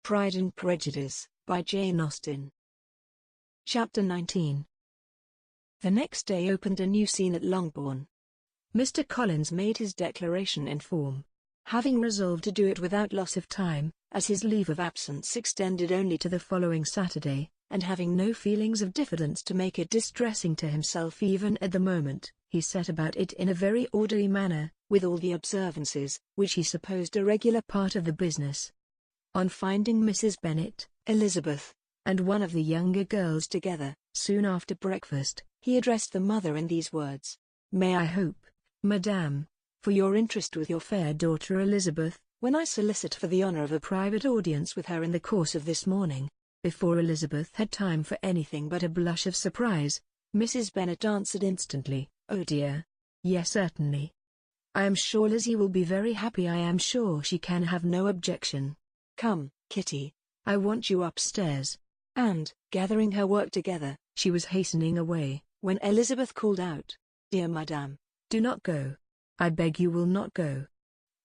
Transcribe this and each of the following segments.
Pride and Prejudice, by Jane Austen. Chapter 19. The next day opened a new scene at Longbourn. Mr. Collins made his declaration in form. Having resolved to do it without loss of time, as his leave of absence extended only to the following Saturday, and having no feelings of diffidence to make it distressing to himself even at the moment, he set about it in a very orderly manner, with all the observances, which he supposed a regular part of the business. On finding Mrs. Bennet, Elizabeth, and one of the younger girls together, soon after breakfast, he addressed the mother in these words: "May I hope, Madame, for your interest with your fair daughter Elizabeth, when I solicit for the honour of a private audience with her in the course of this morning." Before Elizabeth had time for anything but a blush of surprise, Mrs. Bennet answered instantly, "Oh dear. Yes, certainly. I am sure Lizzie will be very happy. I am sure she can have no objection. Come, Kitty, I want you upstairs." And, gathering her work together, she was hastening away, when Elizabeth called out, "Dear Madame, do not go. I beg you will not go.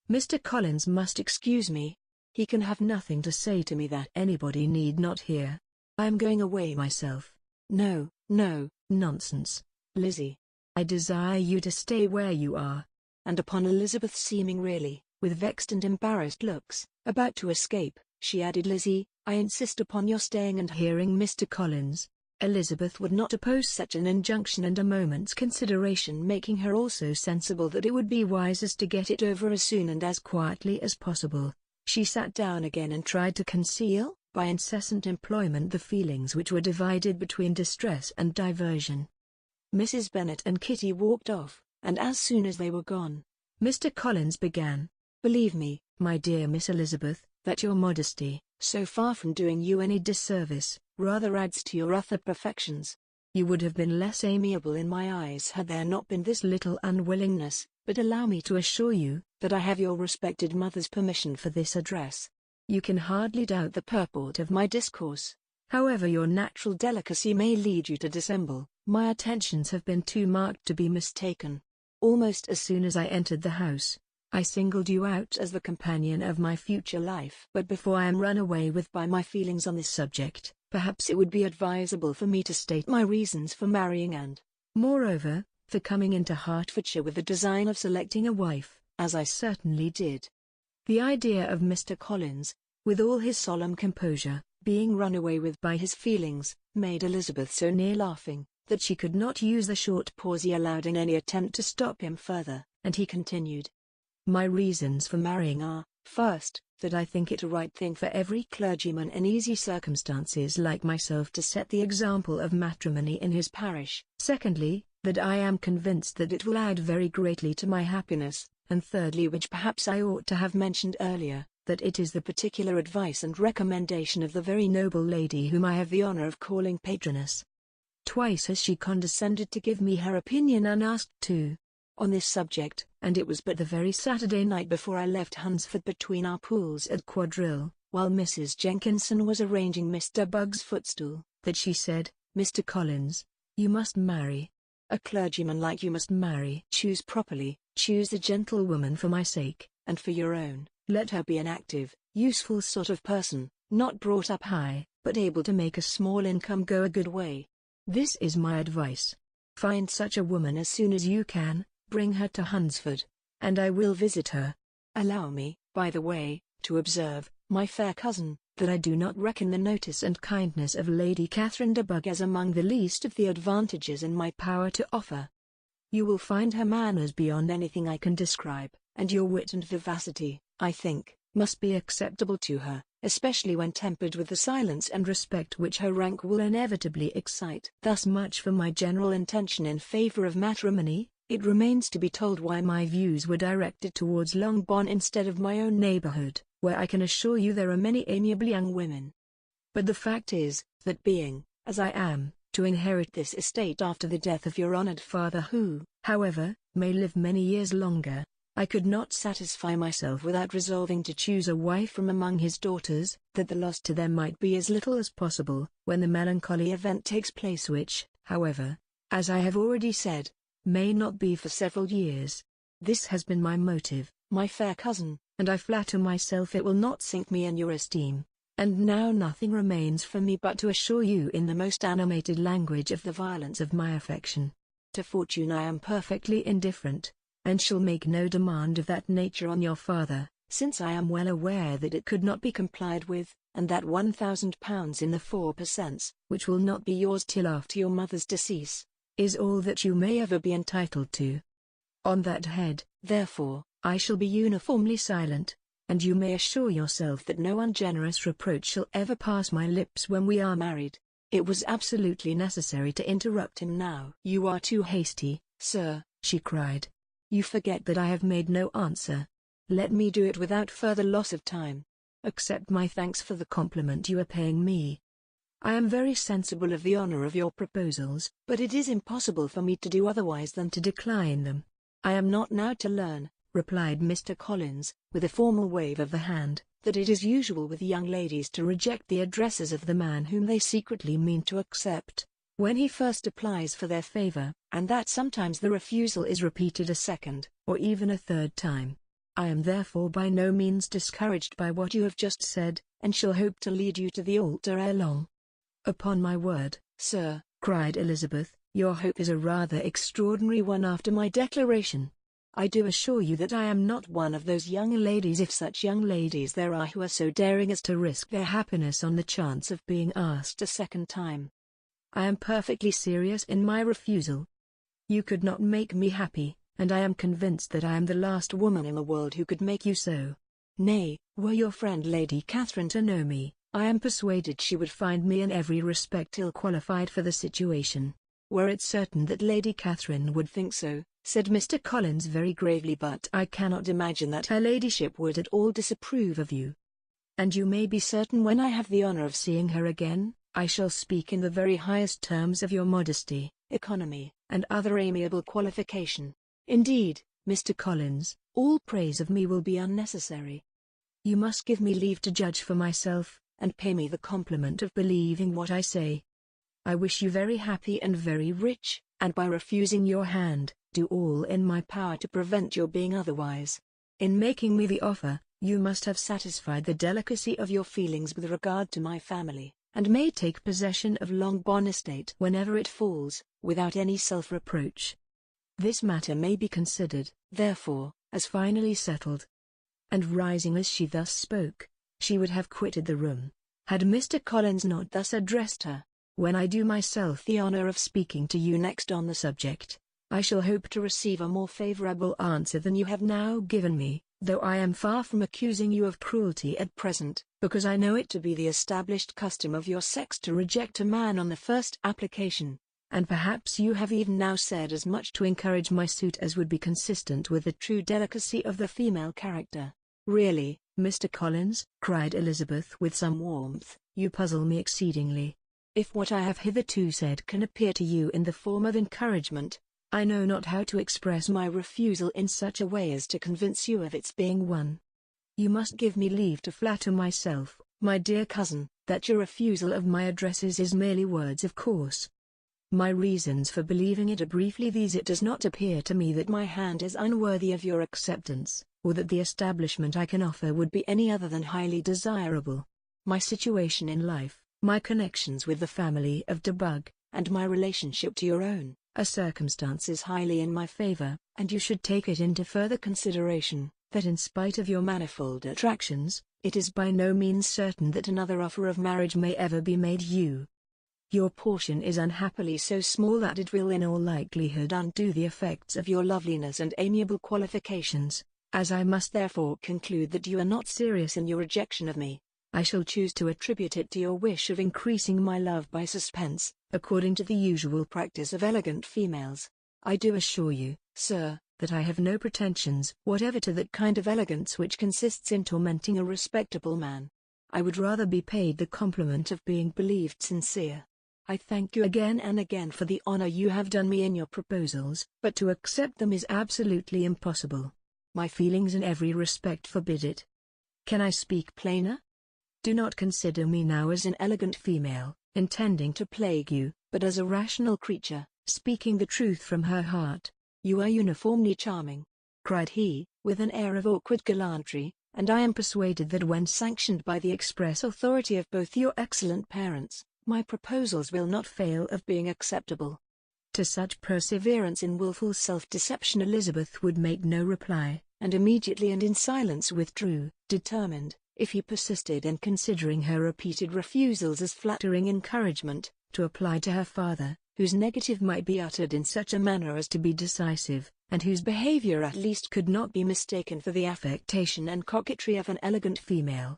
Mr. Collins must excuse me. He can have nothing to say to me that anybody need not hear. I am going away myself." "No, no, nonsense, Lizzie. I desire you to stay where you are." And upon Elizabeth seeming really, with vexed and embarrassed looks, about to escape, she added, "Lizzie, I insist upon your staying and hearing Mr. Collins." Elizabeth would not oppose such an injunction, and a moment's consideration making her also sensible that it would be wisest to get it over as soon and as quietly as possible, she sat down again and tried to conceal, by incessant employment, the feelings which were divided between distress and diversion. Mrs. Bennet and Kitty walked off, and as soon as they were gone, Mr. Collins began: "Believe me, my dear Miss Elizabeth, that your modesty, so far from doing you any disservice, rather adds to your other perfections. You would have been less amiable in my eyes had there not been this little unwillingness, but allow me to assure you, that I have your respected mother's permission for this address. You can hardly doubt the purport of my discourse. However your natural delicacy may lead you to dissemble, my attentions have been too marked to be mistaken. Almost as soon as I entered the house, I singled you out as the companion of my future life. But before I am run away with by my feelings on this subject, perhaps it would be advisable for me to state my reasons for marrying and, moreover, for coming into Hertfordshire with the design of selecting a wife, as I certainly did." The idea of Mr. Collins, with all his solemn composure, being run away with by his feelings, made Elizabeth so near laughing, that she could not use the short pause he allowed in any attempt to stop him further, and he continued: "My reasons for marrying are, first, that I think it a right thing for every clergyman in easy circumstances like myself to set the example of matrimony in his parish. Secondly, that I am convinced that it will add very greatly to my happiness. And thirdly, which perhaps I ought to have mentioned earlier, that it is the particular advice and recommendation of the very noble lady whom I have the honor of calling patroness. Twice has she condescended to give me her opinion unasked too, on this subject, and it was but the very Saturday night before I left Hunsford between our pools at quadrille, while Mrs. Jenkinson was arranging Mr. Bugg's footstool, that she said, 'Mr. Collins, you must marry. A clergyman like you must marry. Choose properly, choose a gentlewoman for my sake, and for your own. Let her be an active, useful sort of person, not brought up high, but able to make a small income go a good way. This is my advice. Find such a woman as soon as you can, bring her to Hunsford, and I will visit her. Allow me, by the way, to observe, my fair cousin, that I do not reckon the notice and kindness of Lady Catherine de Bugg as among the least of the advantages in my power to offer. You will find her manners beyond anything I can describe, and your wit and vivacity, I think, must be acceptable to her, especially when tempered with the silence and respect which her rank will inevitably excite. Thus much for my general intention in favor of matrimony. It remains to be told why my views were directed towards Longbourn instead of my own neighborhood, where I can assure you there are many amiable young women. But the fact is, that being, as I am, to inherit this estate after the death of your honored father who, however, may live many years longer, I could not satisfy myself without resolving to choose a wife from among his daughters, that the loss to them might be as little as possible, when the melancholy event takes place which, however, as I have already said, may not be for several years. This has been my motive, my fair cousin, and I flatter myself it will not sink me in your esteem. And now nothing remains for me but to assure you in the most animated language of the violence of my affection. To fortune I am perfectly indifferent, and shall make no demand of that nature on your father, since I am well aware that it could not be complied with, and that £1,000 in the 4%, which will not be yours till after your mother's decease, is all that you may ever be entitled to. On that head, therefore, I shall be uniformly silent, and you may assure yourself that no ungenerous reproach shall ever pass my lips when we are married." It was absolutely necessary to interrupt him now. "You are too hasty, sir," she cried. "You forget that I have made no answer. Let me do it without further loss of time. Accept my thanks for the compliment you are paying me. I am very sensible of the honor of your proposals, but it is impossible for me to do otherwise than to decline them." "I am not now to learn," replied Mr. Collins, with a formal wave of the hand, "that it is usual with young ladies to reject the addresses of the man whom they secretly mean to accept, when he first applies for their favor, and that sometimes the refusal is repeated a second, or even a third time. I am therefore by no means discouraged by what you have just said, and shall hope to lead you to the altar ere long." "Upon my word, sir," cried Elizabeth, "your hope is a rather extraordinary one after my declaration. I do assure you that I am not one of those young ladies, if such young ladies there are, who are so daring as to risk their happiness on the chance of being asked a second time. I am perfectly serious in my refusal. You could not make me happy, and I am convinced that I am the last woman in the world who could make you so. Nay, were your friend Lady Catherine to know me, I am persuaded she would find me in every respect ill qualified for the situation." "Were it certain that Lady Catherine would think so," said Mr. Collins very gravely, "but I cannot imagine that her ladyship would at all disapprove of you. And you may be certain when I have the honor of seeing her again, I shall speak in the very highest terms of your modesty, economy, and other amiable qualification. Indeed, Mr. Collins, all praise of me will be unnecessary. You must give me leave to judge for myself, and pay me the compliment of believing what I say. I wish you very happy and very rich, and by refusing your hand, do all in my power to prevent your being otherwise. In making me the offer, you must have satisfied the delicacy of your feelings with regard to my family, and may take possession of Longbourn estate whenever it falls, without any self-reproach. This matter may be considered, therefore, as finally settled." And rising as she thus spoke, she would have quitted the room, had Mr. Collins not thus addressed her: "When I do myself the honor of speaking to you next on the subject, I shall hope to receive a more favorable answer than you have now given me, though I am far from accusing you of cruelty at present, because I know it to be the established custom of your sex to reject a man on the first application, and perhaps you have even now said as much to encourage my suit as would be consistent with the true delicacy of the female character." "Really, Mr. Collins," cried Elizabeth with some warmth, "you puzzle me exceedingly. If what I have hitherto said can appear to you in the form of encouragement, I know not how to express my refusal in such a way as to convince you of its being one. You must give me leave to flatter myself, my dear cousin, that your refusal of my addresses is merely words of course. My reasons for believing it are briefly these: it does not appear to me that my hand is unworthy of your acceptance, or that the establishment I can offer would be any other than highly desirable. My situation in life, my connections with the family of de Bug, and my relationship to your own, are circumstances highly in my favor, and you should take it into further consideration, that in spite of your manifold attractions, it is by no means certain that another offer of marriage may ever be made you. Your portion is unhappily so small that it will in all likelihood undo the effects of your loveliness and amiable qualifications. As I must therefore conclude that you are not serious in your rejection of me, I shall choose to attribute it to your wish of increasing my love by suspense, according to the usual practice of elegant females. I do assure you, sir, that I have no pretensions whatever to that kind of elegance which consists in tormenting a respectable man. I would rather be paid the compliment of being believed sincere. I thank you again and again for the honor you have done me in your proposals, but to accept them is absolutely impossible. My feelings in every respect forbid it. Can I speak plainer? Do not consider me now as an elegant female, intending to plague you, but as a rational creature, speaking the truth from her heart. You are uniformly charming," cried he, with an air of awkward gallantry, and I am persuaded that when sanctioned by the express authority of both your excellent parents, my proposals will not fail of being acceptable." To such perseverance in wilful self-deception Elizabeth would make no reply, and immediately and in silence withdrew, determined, if he persisted in considering her repeated refusals as flattering encouragement, to apply to her father, whose negative might be uttered in such a manner as to be decisive, and whose behavior at least could not be mistaken for the affectation and coquetry of an elegant female.